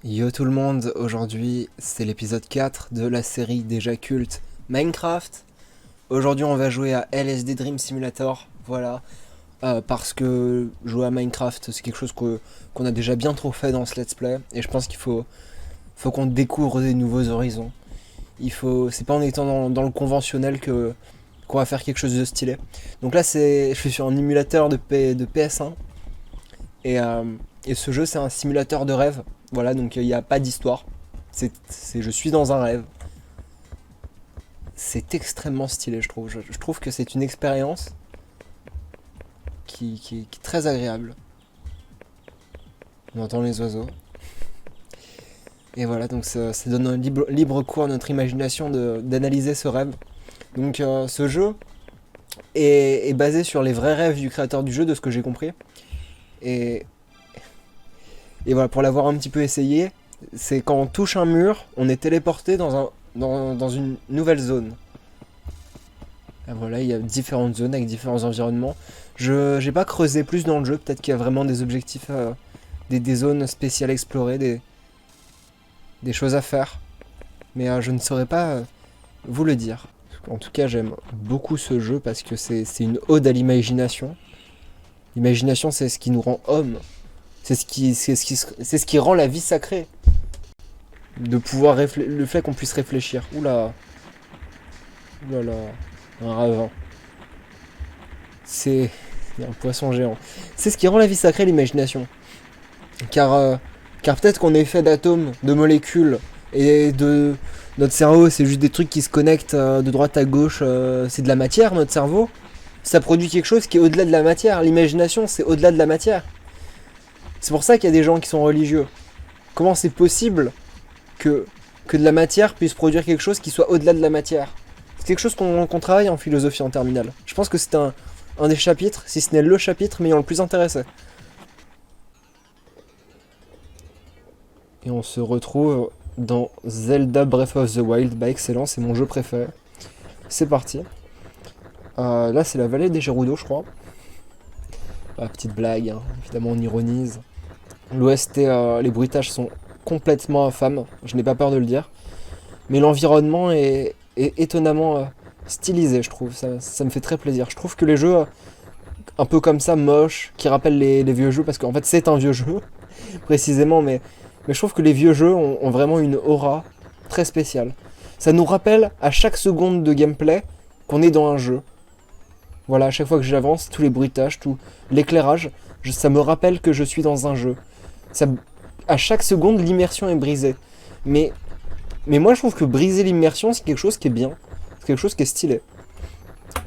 Yo tout le monde, aujourd'hui c'est l'épisode 4 de la série déjà culte Minecraft. Aujourd'hui on va jouer à LSD Dream Simulator, voilà. Parce que jouer à Minecraft c'est quelque chose qu'on a déjà bien trop fait dans ce let's play. Et je pense qu'il faut qu'on découvre des nouveaux horizons. C'est pas en étant dans le conventionnel qu'on va faire quelque chose de stylé. Donc là je suis sur un émulateur de PS1. Et, euh, et ce jeu c'est un simulateur de rêve. Voilà, donc il n'y a pas d'histoire. Je suis dans un rêve. C'est extrêmement stylé, je trouve. Je trouve que c'est une expérience qui est très agréable. On entend les oiseaux. Et voilà, donc ça donne un libre cours à notre imagination d'analyser ce rêve. Donc ce jeu est basé sur les vrais rêves du créateur du jeu, de ce que j'ai compris. Et, et voilà, pour l'avoir un petit peu essayé, c'est quand on touche un mur, on est téléporté dans une nouvelle zone. Et voilà, il y a différentes zones avec différents environnements. Je n'ai pas creusé plus dans le jeu, peut-être qu'il y a vraiment des objectifs, des zones spéciales explorées, des choses à faire. Mais je ne saurais pas vous le dire. En tout cas, j'aime beaucoup ce jeu parce que c'est une ode à l'imagination. L'imagination, c'est ce qui nous rend hommes. C'est ce qui rend la vie sacrée. De pouvoir le fait qu'on puisse réfléchir. Oula. Oulala. Un ravin. C'est un poisson géant. C'est ce qui rend la vie sacrée, l'imagination. Car peut-être qu'on est fait d'atomes, de molécules, et de notre cerveau, c'est juste des trucs qui se connectent de droite à gauche. C'est de la matière, notre cerveau. Ça produit quelque chose qui est au-delà de la matière. L'imagination, c'est au-delà de la matière. C'est pour ça qu'il y a des gens qui sont religieux. Comment c'est possible que de la matière puisse produire quelque chose qui soit au-delà de la matière? C'est quelque chose qu'on travaille en philosophie en terminale. Je pense que c'est un des chapitres, si ce n'est le chapitre m'ayant le plus intéressé. Et on se retrouve dans Zelda Breath of the Wild. Bah excellent, c'est mon jeu préféré. C'est parti. Là c'est la vallée des Gerudo, je crois. Petite blague, hein. Évidemment on ironise. L'OST, les bruitages sont complètement infâmes, je n'ai pas peur de le dire. Mais l'environnement est étonnamment stylisé, je trouve. Ça me fait très plaisir. Je trouve que les jeux, un peu comme ça, moches, qui rappellent les vieux jeux, parce qu'en fait c'est un vieux jeu, précisément, mais je trouve que les vieux jeux ont vraiment une aura très spéciale. Ça nous rappelle à chaque seconde de gameplay qu'on est dans un jeu. Voilà, à chaque fois que j'avance, tous les bruitages, tout l'éclairage, ça me rappelle que je suis dans un jeu. Ça, à chaque seconde, l'immersion est brisée. Mais moi, je trouve que briser l'immersion, c'est quelque chose qui est bien. C'est quelque chose qui est stylé.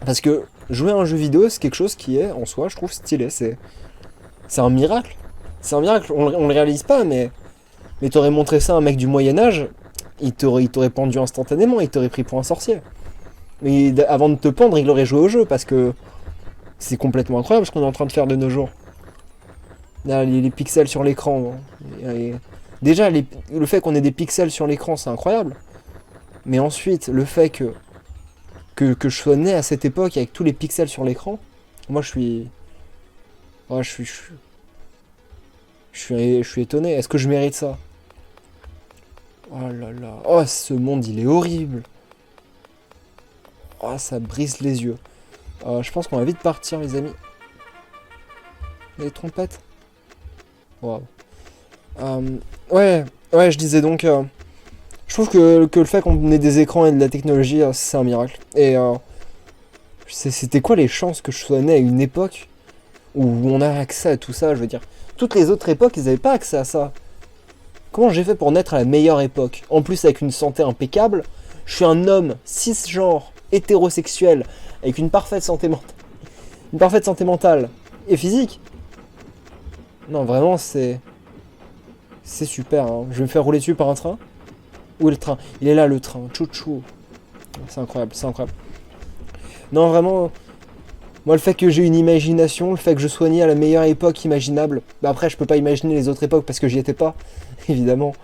Parce que jouer à un jeu vidéo, c'est quelque chose qui est, en soi, je trouve stylé. C'est un miracle. C'est un miracle. On le réalise pas, mais t'aurais montré ça à un mec du Moyen-Âge, il t'aurait pendu instantanément, il t'aurait pris pour un sorcier. Mais avant de te pendre, il aurait joué au jeu, parce que c'est complètement incroyable ce qu'on est en train de faire de nos jours. Là, les pixels sur l'écran. Déjà, le fait qu'on ait des pixels sur l'écran, c'est incroyable. Mais ensuite, le fait que je sois né à cette époque avec tous les pixels sur l'écran, moi je suis. Oh, je suis étonné. Est-ce que je mérite ça? Oh là là. Oh, ce monde, il est horrible. Oh, ça brise les yeux. Je pense qu'on va vite partir, les amis. Les trompettes. Waouh. Ouais, je disais donc. Je trouve que le fait qu'on ait des écrans et de la technologie, c'est un miracle. Et c'était quoi les chances que je sois né à une époque où on a accès à tout ça? Je veux dire, toutes les autres époques, ils n'avaient pas accès à ça. Comment j'ai fait pour naître à la meilleure époque? En plus, avec une santé impeccable, je suis un homme cisgenre, hétérosexuel, avec une parfaite santé mentale et physique. Non, vraiment, c'est super. Hein. Je vais me faire rouler dessus par un train. Où est le train? Il est là, le train. Chouchou. C'est incroyable, c'est incroyable. Non, vraiment, moi, le fait que j'ai une imagination, le fait que je sois né à la meilleure époque imaginable, bah après, je peux pas imaginer les autres époques parce que j'y étais pas, évidemment.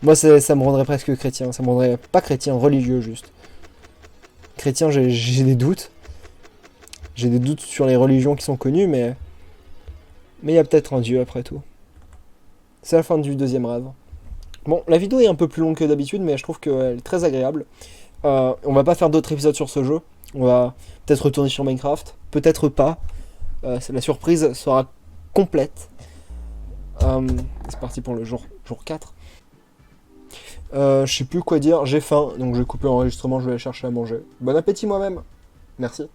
Moi, ça me rendrait presque chrétien. Ça me rendrait pas chrétien, religieux, juste. Chrétien, j'ai des doutes. J'ai des doutes sur les religions qui sont connues, mais il y a peut-être un Dieu après tout. C'est la fin du deuxième rêve. Bon, la vidéo est un peu plus longue que d'habitude, mais je trouve qu'elle est très agréable. On va pas faire d'autres épisodes sur ce jeu. On va peut-être retourner sur Minecraft, peut-être pas. La surprise sera complète. C'est parti pour le jour 4. Je sais plus quoi dire, j'ai faim, donc je vais couper l'enregistrement, je vais aller chercher à manger. Bon appétit moi-même. Merci.